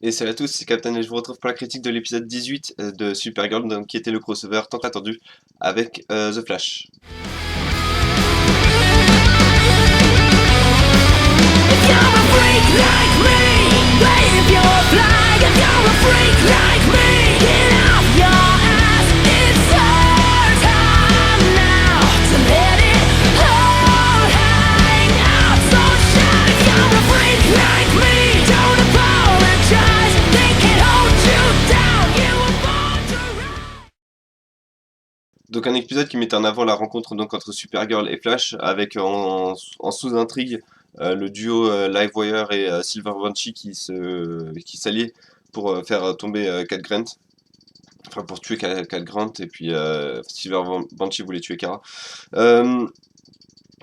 Et salut à tous, c'est Captain et je vous retrouve pour la critique de l'épisode 18 de Supergirl, donc, qui était le crossover tant attendu avec The Flash. If you're a freak like me, wave your flag. If you're a freak like me, get off your ass. It's our time now to let it all hang out. So shout if you're a freak like me. Don't apologize, they can hold you down. You were born to rise. Donc un épisode qui mettait en avant la rencontre donc entre Supergirl et Flash, avec en sous-intrigue le duo Livewire et Silver Banshee qui s'alliaient pour faire tomber Cat Grant. Enfin, pour tuer Cat Grant, et puis Silver Banshee voulait tuer Kara. Euh,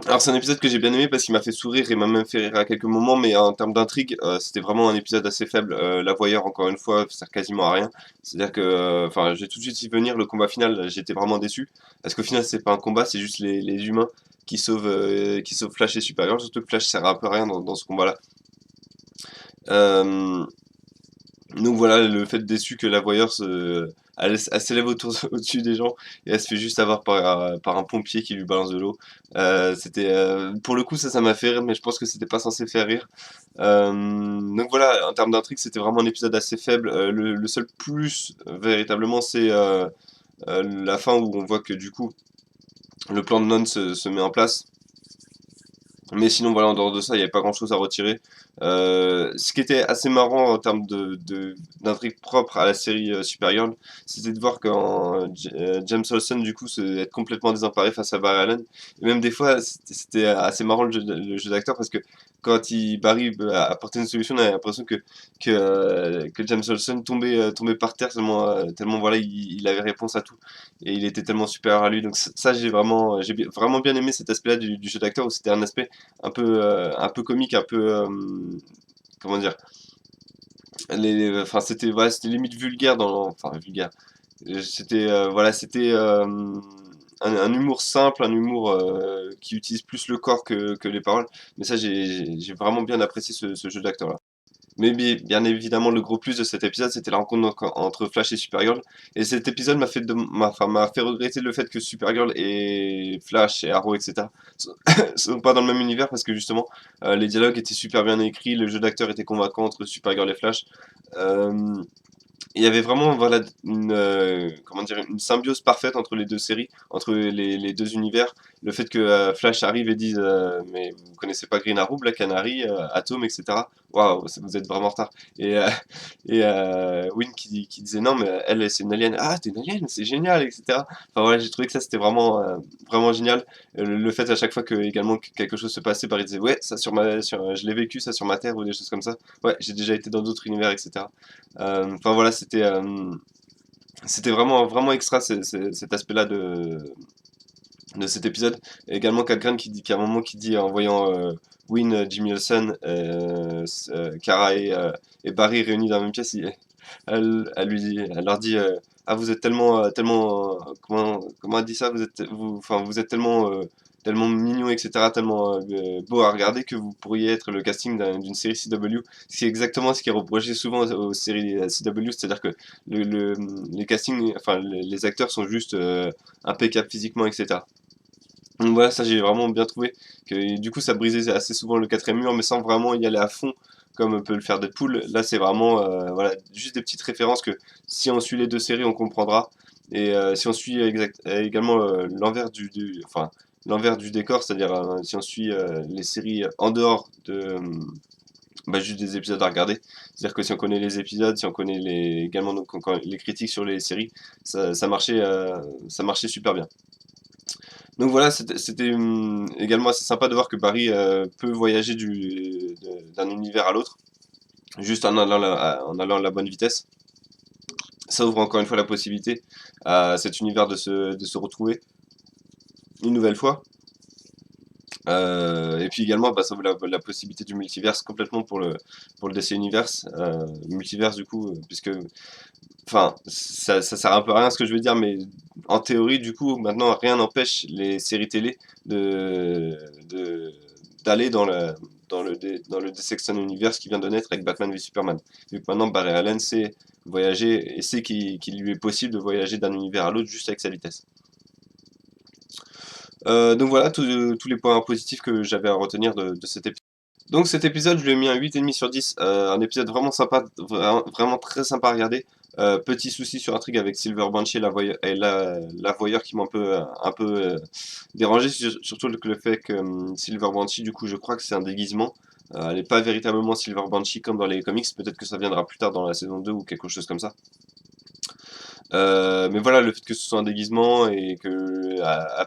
Alors c'est un épisode que j'ai bien aimé parce qu'il m'a fait sourire et m'a même fait rire à quelques moments, mais en termes d'intrigue, c'était vraiment un épisode assez faible. La voyeur, encore une fois, sert quasiment à rien. C'est-à-dire que, enfin, j'ai tout de suite y venir, le combat final, j'étais vraiment déçu. Parce qu'au final, c'est pas un combat, c'est juste les humains qui sauvent Flash et Supergirl, surtout que Flash sert un peu à rien dans ce combat-là. Euh, donc voilà, le fait déçu que la voyeur elle s'élève au-dessus des gens et elle se fait juste avoir par un pompier qui lui balance de l'eau. Pour le coup, ça m'a fait rire, mais je pense que c'était pas censé faire rire. Donc voilà, en termes d'intrigue, c'était vraiment un épisode assez faible. Le seul plus, véritablement, c'est la fin où on voit que du coup, le plan de Non se met en place. Mais sinon, voilà, en dehors de ça, il n'y avait pas grand-chose à retirer. Ce qui était assez marrant en termes d'intrigue propre à la série Supergirl, c'était de voir quand James Olsen, du coup, être complètement désemparé face à Barry Allen. Et même des fois, c'était assez marrant le jeu d'acteur parce que quand Barry apportait une solution, on avait l'impression que James Olsen tombait par terre tellement voilà, il avait réponse à tout. Et il était tellement supérieur à lui. Donc ça, vraiment bien aimé cet aspect-là du jeu d'acteur où c'était un aspect un peu comique, un peu comment dire, enfin c'était limite vulgaire enfin vulgaire. C'était voilà, c'était un humour simple, un humour qui utilise plus le corps que les paroles. Mais ça, j'ai vraiment bien apprécié ce jeu d'acteur là. Mais bien évidemment, le gros plus de cet épisode, c'était la rencontre entre Flash et Supergirl. Et cet épisode m'a fait regretter le fait que Supergirl et Flash et Arrow, etc., sont, sont pas dans le même univers parce que justement, les dialogues étaient super bien écrits, le jeu d'acteur était convaincant entre Supergirl et Flash. Euh, il y avait vraiment voilà comment dire, une symbiose parfaite entre les deux séries, entre les deux univers. Le fait que Flash arrive et dise mais vous connaissez pas Green Arrow, Black Canary, Atom, etc. Waouh, vous êtes vraiment en retard. Et, Wynn qui disait non mais elle c'est une alien. Ah t'es une alien, c'est génial, etc. Enfin voilà, j'ai trouvé que ça c'était vraiment génial. Le fait à chaque fois que également que quelque chose se passait, Barry disait ouais ça je l'ai vécu ça sur ma terre ou des choses comme ça. Ouais j'ai déjà été dans d'autres univers, etc. Enfin voilà, c'était vraiment extra cet aspect-là de cet épisode. Et également Cat Grant qui à un moment qui dit en voyant Win, Jimmy Olsen, Kara et Barry réunis dans la même pièce, elle leur dit ah vous êtes tellement comment elle dit ça, enfin vous êtes tellement mignon, etc., tellement beau à regarder que vous pourriez être le casting d'une série CW. C'est exactement ce qui est reproché souvent aux séries CW, c'est-à-dire que les castings, enfin les acteurs sont juste impeccables physiquement, etc. Donc voilà, ça j'ai vraiment bien trouvé. Que, du coup, ça brisait assez souvent le quatrième mur, mais sans vraiment y aller à fond, comme peut le faire Deadpool. Là, c'est vraiment voilà, juste des petites références que si on suit les deux séries, on comprendra. Et si on suit également enfin, l'envers du décor, c'est-à-dire si on suit les séries en dehors de juste des épisodes à regarder. C'est-à-dire que si on connaît les épisodes, si on connaît également donc, les critiques sur les séries, ça marchait super bien. Donc voilà, c'était également assez sympa de voir que Barry peut voyager d'un univers à l'autre, juste en allant à la bonne vitesse. Ça ouvre encore une fois la possibilité à cet univers de se retrouver une nouvelle fois. Et puis également, bah, ça ouvre la possibilité du multiverse complètement pour le DC Universe. Multiverse du coup, puisque enfin, ça sert un peu à rien ce que je veux dire, mais en théorie, du coup, maintenant, rien n'empêche les séries télé de, de- d'aller dans le DC Extended Universe qui vient de naître avec Batman v Superman. Vu que maintenant Barry Allen sait voyager et sait qu'il lui est possible de voyager d'un univers à l'autre juste avec sa vitesse. Donc voilà tous les points positifs que j'avais à retenir de cet épisode. Donc cet épisode, je lui ai mis un 8,5 sur 10, un épisode vraiment sympa, vraiment très sympa à regarder. Petit souci sur l'intrigue avec Silver Banshee et la voyeur qui m'a un peu dérangé, surtout le fait que Silver Banshee, du coup, je crois que c'est un déguisement. Elle n'est pas véritablement Silver Banshee comme dans les comics, peut-être que ça viendra plus tard dans la saison 2 ou quelque chose comme ça. Mais voilà, le fait que ce soit un déguisement et qu'elle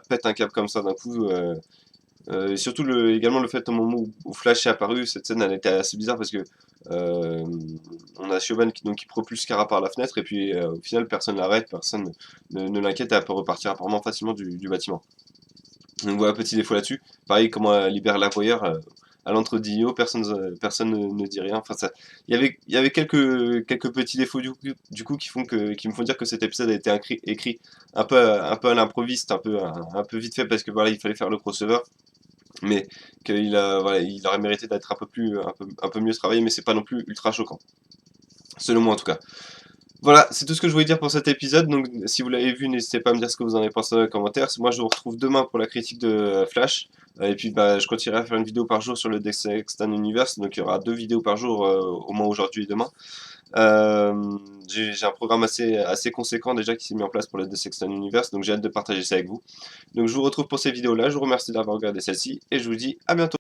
pète un câble comme ça d'un coup, et surtout également le fait au moment où Flash est apparu, cette scène elle était assez bizarre parce que on a Siobhan qui propulse Kara par la fenêtre et puis au final personne l'arrête, personne ne l'inquiète et elle peut repartir apparemment facilement du bâtiment. Donc voilà, petit défaut là-dessus. Pareil, comment elle libère la voyeur à l'entre-Dio, personne ne dit rien. Enfin, il y avait quelques petits défauts du coup qui me font dire que cet épisode a été écrit un peu à l'improviste, un peu vite fait parce que voilà, il fallait faire le crossover. Mais voilà, il aurait mérité d'être un peu mieux travaillé, mais c'est pas non plus ultra choquant. Selon moi en tout cas. Voilà, c'est tout ce que je voulais dire pour cet épisode. Donc, si vous l'avez vu, n'hésitez pas à me dire ce que vous en avez pensé dans les commentaires. Moi, je vous retrouve demain pour la critique de Flash. Et puis, bah, je continuerai à faire une vidéo par jour sur le DC Extended Universe. Donc, il y aura 2 vidéos par jour, au moins aujourd'hui et demain. J'ai un programme assez conséquent déjà qui s'est mis en place pour le DC Extended Universe. Donc, j'ai hâte de partager ça avec vous. Donc, je vous retrouve pour ces vidéos-là. Je vous remercie d'avoir regardé celle-ci. Et je vous dis à bientôt.